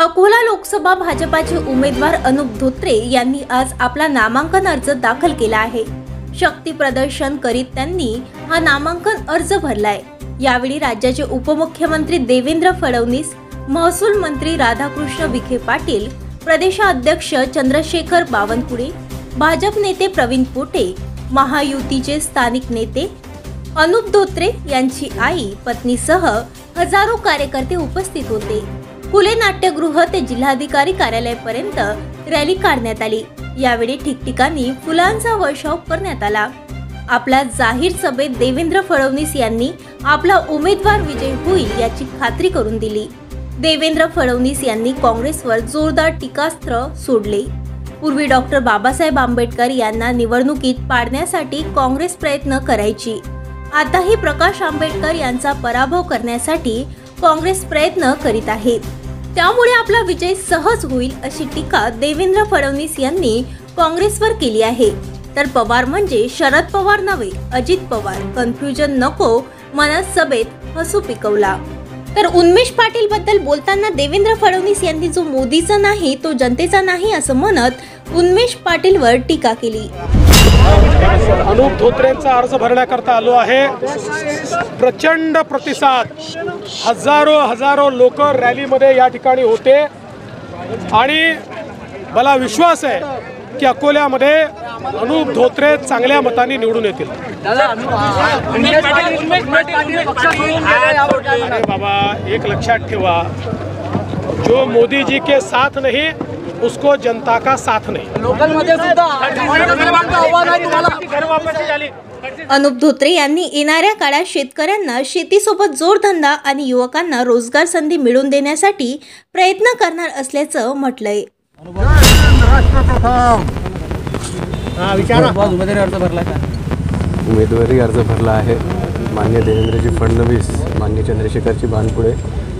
अकोला लोकसभा भाजपाचे उमेदवार अनुप धोत्रे यांनी आज आपला नामांकन अर्ज दाखल केला आहे। शक्ती प्रदर्शन करीत त्यांनी हा नामांकन अर्ज भरलाय। यावेळी राज्याचे उपमुख्यमंत्री देवेंद्र फडणवीस, महसूल मंत्री राधाकृष्ण विखे पाटील, प्रदेशाध्यक्ष चंद्रशेखर बावनकुळे, भाजप नेते प्रवीण पोटे, महायुतीचे स्थानिक नेते अनुप धोत्रे यांची आई, पत्नीसह हजारो कार्यकर्ते उपस्थित होते। फुले नाट्यगृह ते जिल्हाधिकारी कार्यालयापर्यंत रॅली काढण्यात आली। यावेळी ठिकठिकाणी फुलांचा वर्षाव करण्यात आला। आपल्या जाहीर सभेत देवेंद्र फडणवीस यांनी आपला उमेदवार विजयी होईल याची खात्री करून दिली। देवेंद्र फडणवीस यांनी काँग्रेसवर जोरदार टीकास्त्र सोडले। पूर्वी डॉक्टर बाबासाहेब आंबेडकर यांना निवडणुकीत पाडण्यासाठी काँग्रेस प्रयत्न करायची। आताही प्रकाश आंबेडकर यांचा पराभव करण्यासाठी काँग्रेस प्रयत्न करीत आहे। त्यामुळे आपला विजय सहज होईल अशी टीका देवेंद्र फडणवीस यांनी काँग्रेसवर केली आहे। तर पवार म्हणजे शरद पवार नव्हे, अजित पवार, कन्फ्युजन नको म्हणत सभेत हसू पिकवला। तर उन्मेष पाटील बद्दल बोलताना देवेंद्र फडणवीस यांनी जो मोदीचा नाही तो जनतेचा नाही असं म्हणत उन्मेष पाटीलवर टीका केली। अनुप धोत्रेंचा अर्ज भरण्याकरता आलो आहे। प्रचंड प्रतिसाद, हजारो लोक रॅलीमध्ये या ठिकाणी होते आणि मला विश्वास आहे की अकोल्यामध्ये अनुप धोत्रे चांगल्या मतांनी निवडून येतील। अरे बाबा, एक लक्षात ठेवा, जो मोदी जी के साथ नहीं उसको जनता का साथ नहीं। अनुप धोत्रे यांनी येणाऱ्या काळात शेतकऱ्यांना शेतीसोबत जोडधंदा आणि युवकांना रोजगार संधी मिळवून देण्यासाठी प्रयत्न करणार असल्याचं म्हटलंय। उमेदवारी अर्ज भरला आहे। माननीय देवेंद्रजी फडणवीस, माननीय चंद्रशेखरजी बावनकुळे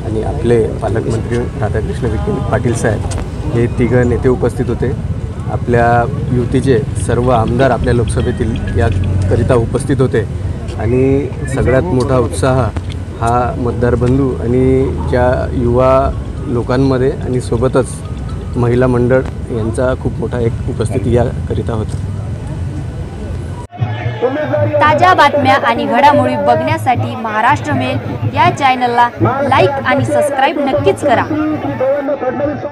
आणि आपले पालकमंत्री राधाकृष्ण विखे पाटील साहेब हे तिघं नेते उपस्थित होते। आपल्या युतीचे सर्व आमदार आपल्या लोकसभेतील याकरिता उपस्थित होते आणि सगळ्यात मोठा उत्साह हा मतदारबंधू आणि ज्या युवा लोकांमध्ये आणि सोबतच महिला मंडळ यांचा खूप मोठा एक उपस्थिती याकरिता होता। ताज्या बातम्या आणि घडामोडी बघण्यासाठी महाराष्ट्र मेल या चॅनलला लाईक आणि सबस्क्राईब नक्कीच करा।